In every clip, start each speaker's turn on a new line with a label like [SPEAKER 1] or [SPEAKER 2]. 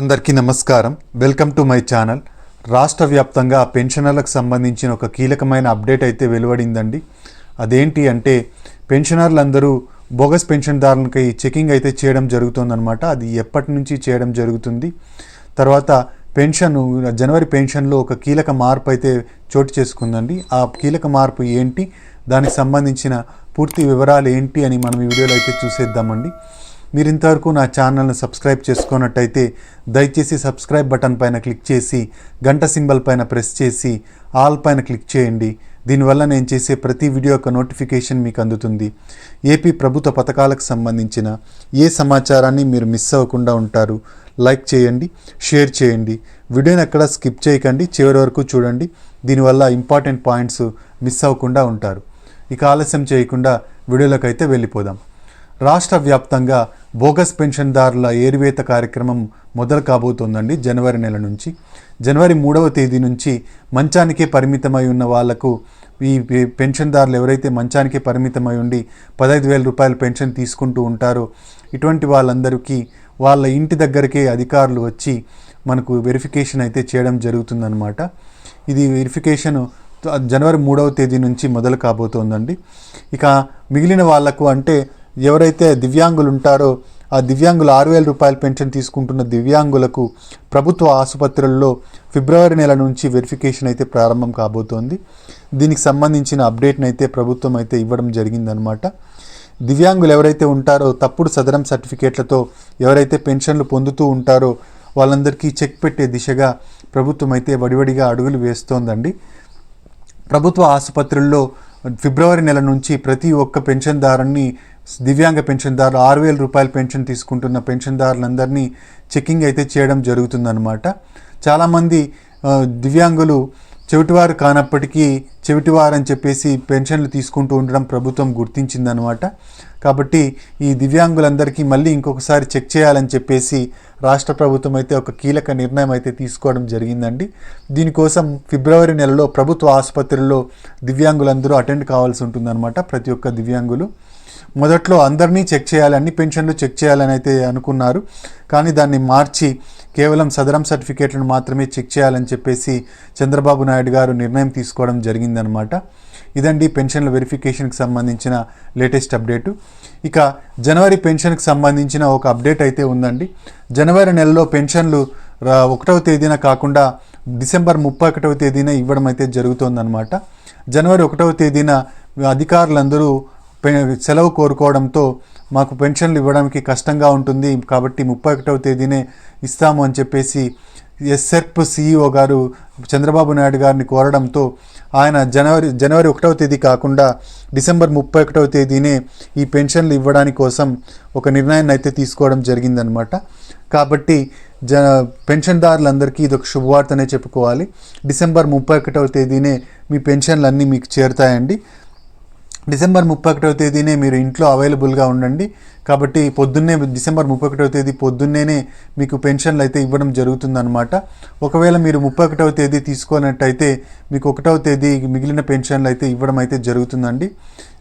[SPEAKER 1] అందరికీ నమస్కారం. Welcome to my channel. రాష్ట్ర వ్యాప్తంగా పెన్షనర్లకు సంబంధించిన ఒక కీలకమైన అప్డేట్ అయితే వెలువడిందండి. అదేంటి అంటే పెన్షనర్లందరూ బోగస్ పెన్షన్దారులకి చెకింగ్ అయితే చేయడం జరుగుతుందన్నమాట. అది ఎప్పటి నుంచి చేయడం జరుగుతుంది, తర్వాత జనవరి పెన్షన్లో ఒక కీలక మార్పు అయితే చోటు చేసుకుందండి. ఆ కీలక మార్పు ఏంటి, దానికి సంబంధించిన పూర్తి వివరాలు ఏంటి అని మనం ఈ వీడియోలో అయితే చూసేద్దామండి. మీరు ఇంతవరకు నా ఛానల్ని సబ్స్క్రైబ్ చేసుకున్నట్టయితే దయచేసి సబ్స్క్రైబ్ బటన్ పైన క్లిక్ చేసి గంట సింబల్ పైన ప్రెస్ చేసి ఆల్ పైన క్లిక్ చేయండి. దీనివల్ల నేను చేసే ప్రతి వీడియో యొక్క నోటిఫికేషన్ మీకు అందుతుంది. ఏపీ ప్రభుత్వ పథకాలకు సంబంధించిన ఏ సమాచారాన్ని మీరు మిస్ అవ్వకుండా ఉంటారు. లైక్ చేయండి, షేర్ చేయండి, వీడియోని ఎక్కడ స్కిప్ చేయకండి, చివరి వరకు చూడండి. దీనివల్ల ఇంపార్టెంట్ పాయింట్స్ మిస్ అవ్వకుండా ఉంటారు. ఇక ఆలస్యం చేయకుండా వీడియోలోకి అయితే వెళ్ళిపోదాం. రాష్ట్ర వ్యాప్తంగా బోగస్ పెన్షన్దారుల ఏరివేత కార్యక్రమం మొదలు కాబోతోందండి. జనవరి నెల నుంచి జనవరి 3వ తేదీ నుంచి మంచానికే పరిమితమై ఉన్న వాళ్లకు, ఈ పెన్షన్దారులు ఎవరైతే మంచానికే పరిమితమై ఉండి 15,000 రూపాయల పెన్షన్ తీసుకుంటూ ఉంటారో ఇటువంటి వాళ్ళందరికీ వాళ్ళ ఇంటి దగ్గరికే అధికారులు వచ్చి మనకు వెరిఫికేషన్ అయితే చేయడం జరుగుతుందన్నమాట. ఇది వెరిఫికేషన్ జనవరి 3వ తేదీ నుంచి మొదలు కాబోతోందండి. ఇక మిగిలిన వాళ్లకు అంటే ఎవరైతే దివ్యాంగులు ఉంటారో ఆ దివ్యాంగులు 6,000 రూపాయల పెన్షన్ తీసుకుంటున్న దివ్యాంగులకు ప్రభుత్వ ఆసుపత్రుల్లో ఫిబ్రవరి నెల నుంచి వెరిఫికేషన్ అయితే ప్రారంభం కాబోతోంది. దీనికి సంబంధించిన అప్డేట్ని అయితే ప్రభుత్వం అయితే ఇవ్వడం జరిగిందనమాట. దివ్యాంగులు ఎవరైతే ఉంటారో తప్పుడు సదరం సర్టిఫికేట్లతో ఎవరైతే పెన్షన్లు పొందుతూ ఉంటారో వాళ్ళందరికీ చెక్ పెట్టే దిశగా ప్రభుత్వం అయితే వడివడిగా అడుగులు వేస్తోందండి. ప్రభుత్వ ఆసుపత్రుల్లో ఫిబ్రవరి నెల నుంచి ప్రతి ఒక్క పెన్షన్దారుని, దివ్యాంగ పెన్షన్దారులు 6,000 రూపాయల పెన్షన్ తీసుకుంటున్న పెన్షన్దారులందరినీ చెకింగ్ అయితే చేయడం జరుగుతుందన్నమాట. చాలామంది దివ్యాంగులు చెవిటివారు కానప్పటికీ చెవిటివారని చెప్పేసి పెన్షన్లు తీసుకుంటూ ఉండడం ప్రభుత్వం గుర్తించిందనమాట. కాబట్టి ఈ దివ్యాంగులందరికీ మళ్ళీ ఇంకొకసారి చెక్ చేయాలని చెప్పేసి రాష్ట్ర ప్రభుత్వం అయితే ఒక కీలక నిర్ణయం అయితే తీసుకోవడం జరిగిందండి. దీనికోసం ఫిబ్రవరి నెలలో ప్రభుత్వ ఆసుపత్రుల్లో దివ్యాంగులందరూ అటెండ్ కావాల్సి ఉంటుందన్నమాట. ప్రతి ఒక్క దివ్యాంగులు మొదట్లో అందరినీ చెక్ చేయాలి, అన్ని పెన్షన్లు చెక్ చేయాలని అయితే అనుకున్నారు. కానీ దాన్ని మార్చి కేవలం సదరం సర్టిఫికేట్లను మాత్రమే చెక్ చేయాలని చెప్పేసి చంద్రబాబు నాయుడు గారు నిర్ణయం తీసుకోవడం జరిగిందనమాట. ఇదండి పెన్షన్ల వెరిఫికేషన్కి సంబంధించిన లేటెస్ట్ అప్డేటు. ఇక జనవరి పెన్షన్కి సంబంధించిన ఒక అప్డేట్ అయితే ఉందండి. జనవరి నెలలో పెన్షన్లు 1వ తేదీన కాకుండా డిసెంబర్ 31వ తేదీన ఇవ్వడం అయితే జరుగుతోందనమాట. జనవరి 1వ తేదీన అధికారులందరూ సెలవు కోరుకోవడంతో మాకు పెన్షన్లు ఇవ్వడానికి కష్టంగా ఉంటుంది కాబట్టి 31వ తేదీనే ఇస్తాము అని చెప్పేసి ఎస్సెర్ప్ సిఇఓ గారు చంద్రబాబు నాయుడు గారిని కోరడంతో ఆయన జనవరి 1వ తేదీ కాకుండా డిసెంబర్ 31వ తేదీనే ఈ పెన్షన్లు ఇవ్వడానికి కోసం ఒక నిర్ణయాన్ని అయితే తీసుకోవడం జరిగిందనమాట. కాబట్టి పెన్షన్దారులందరికీ ఇది ఒక శుభవార్తనే చెప్పుకోవాలి. డిసెంబర్ 31వ తేదీనే మీ పెన్షన్లు అన్నీ మీకు చేరుతాయండి. డిసెంబర్ 31వ తేదీనే మీరు ఇంట్లో అవైలబుల్గా ఉండండి. కాబట్టి పొద్దున్నే డిసెంబర్ 31వ తేదీ పొద్దున్నేనే మీకు పెన్షన్లు అయితే ఇవ్వడం జరుగుతుందన్నమాట. ఒకవేళ మీరు 31వ తేదీ తీసుకున్నట్టయితే మీకు 1వ తేదీ మిగిలిన పెన్షన్లు అయితే ఇవ్వడం అయితే జరుగుతుందండి.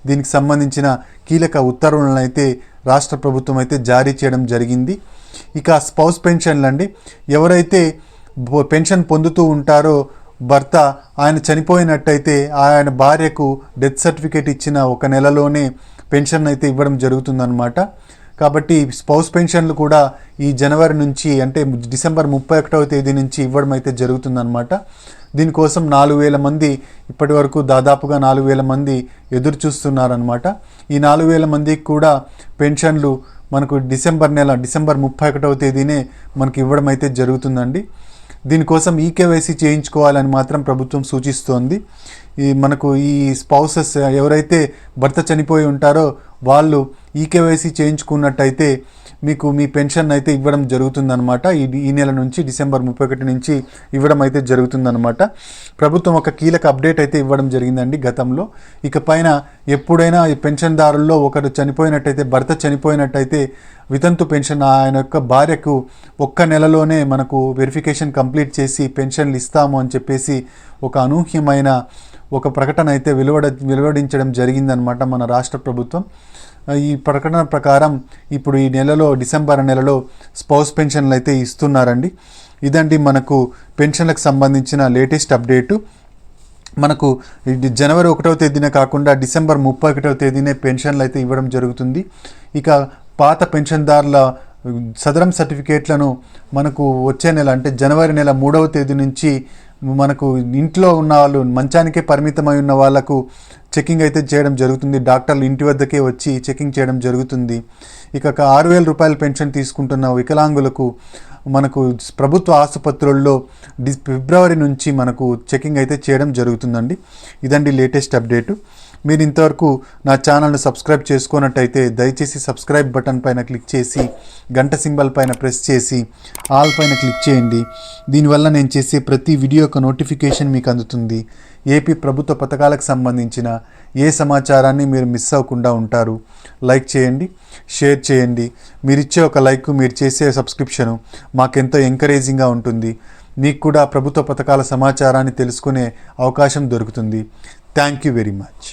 [SPEAKER 1] దీనికి సంబంధించిన కీలక ఉత్తర్వులను అయితే రాష్ట్ర ప్రభుత్వం అయితే జారీ చేయడం జరిగింది. ఇక స్పౌస్ పెన్షన్లు అండి, ఎవరైతే పెన్షన్ పొందుతూ ఉంటారో భర్త ఆయన చనిపోయినట్టయితే ఆయన భార్యకు డెత్ సర్టిఫికేట్ ఇచ్చిన 1 నెలలోనే పెన్షన్ అయితే ఇవ్వడం జరుగుతుందన్నమాట. కాబట్టి స్పౌస్ పెన్షన్లు కూడా ఈ జనవరి నుంచి అంటే డిసెంబర్ 31వ తేదీ నుంచి ఇవ్వడం అయితే జరుగుతుందన్నమాట. దీనికోసం 4,000 మంది ఇప్పటి వరకు దాదాపుగా 4,000 మంది ఎదురు చూస్తున్నారనమాట. ఈ 4,000 మందికి కూడా పెన్షన్లు మనకు డిసెంబర్ 31వ తేదీనే మనకి ఇవ్వడం అయితే జరుగుతుందండి. దీనికోసం ఈకేవైసీ చేయించుకోవాలని మాత్రం ప్రభుత్వం సూచిస్తోంది. మనకు ఈ స్పౌసెస్ ఎవరైతే భర్త చనిపోయి ఉంటారో వాళ్ళు ఈకేవైసీ చేయించుకున్నట్టయితే మీకు మీ పెన్షన్ అయితే ఇవ్వడం జరుగుతుందన్నమాట. ఈ నెల నుంచి డిసెంబర్ 31 నుంచి ఇవ్వడం అయితే జరుగుతుందన్నమాట. ప్రభుత్వం ఒక కీలక అప్డేట్ అయితే ఇవ్వడం జరిగిందండి గతంలో. ఇకపైన ఎప్పుడైనా ఈ పెన్షన్దారుల్లో ఒకరు చనిపోయినట్టయితే, భర్త చనిపోయినట్టయితే వితంతు పెన్షన్ ఆయన యొక్క భార్యకు 1 నెలలోనే మనకు వెరిఫికేషన్ కంప్లీట్ చేసి పెన్షన్లు ఇస్తాము అని చెప్పేసి ఒక అనూహ్యమైన ఒక ప్రకటన అయితే వెలువడించడం జరిగిందనమాట మన రాష్ట్ర ప్రభుత్వం. ఈ ప్రకటన ప్రకారం ఇప్పుడు ఈ నెలలో డిసెంబర్ నెలలో స్పౌస్ పెన్షన్లు అయితే ఇస్తున్నారండి. ఇదండి మనకు పెన్షన్లకు సంబంధించిన లేటెస్ట్ అప్డేటు. మనకు ఇది జనవరి 1వ తేదీనే కాకుండా డిసెంబర్ 31వ తేదీనే పెన్షన్లు అయితే ఇవ్వడం జరుగుతుంది. ఇక పాత పెన్షన్దారుల సదరం సర్టిఫికేట్లను మనకు వచ్చే నెల అంటే జనవరి నెల 3వ తేదీ నుంచి మనకు ఇంట్లో ఉన్న వాళ్ళు మంచానికే పరిమితమై ఉన్న వాళ్ళకు చెకింగ్ అయితే చేయడం జరుగుతుంది. డాక్టర్లు ఇంటి వద్దకే వచ్చి చెకింగ్ చేయడం జరుగుతుంది. ఇక 6,000 రూపాయల పెన్షన్ తీసుకుంటున్న వికలాంగులకు మనకు ప్రభుత్వ ఆసుపత్రుల్లో ఫిబ్రవరి నుంచి మనకు చెకింగ్ అయితే చేయడం జరుగుతుందండి. ఇదండి లేటెస్ట్ అప్డేటు. మీరు ఇంతవరకు నా ఛానల్ను సబ్స్క్రైబ్ చేసుకున్నట్టయితే దయచేసి సబ్స్క్రైబ్ బటన్ పైన క్లిక్ చేసి గంట సింబల్ పైన ప్రెస్ చేసి ఆల్ పైన క్లిక్ చేయండి. దీనివల్ల నేను చేసే ప్రతి వీడియో యొక్క నోటిఫికేషన్ మీకు అందుతుంది. ఏపీ ప్రభుత్వ పథకాలకు సంబంధించిన ఏ సమాచారాన్ని మీరు మిస్ అవ్వకుండా ఉంటారు. లైక్ చేయండి, షేర్ చేయండి. మీరు ఇచ్చే ఒక లైక్, మీరు చేసే సబ్స్క్రిప్షను మాకెంతో ఎంకరేజింగ్గా ఉంటుంది. మీకు కూడా ప్రభుత్వ పథకాల సమాచారాన్ని తెలుసుకునే అవకాశం దొరుకుతుంది. Thank you very much.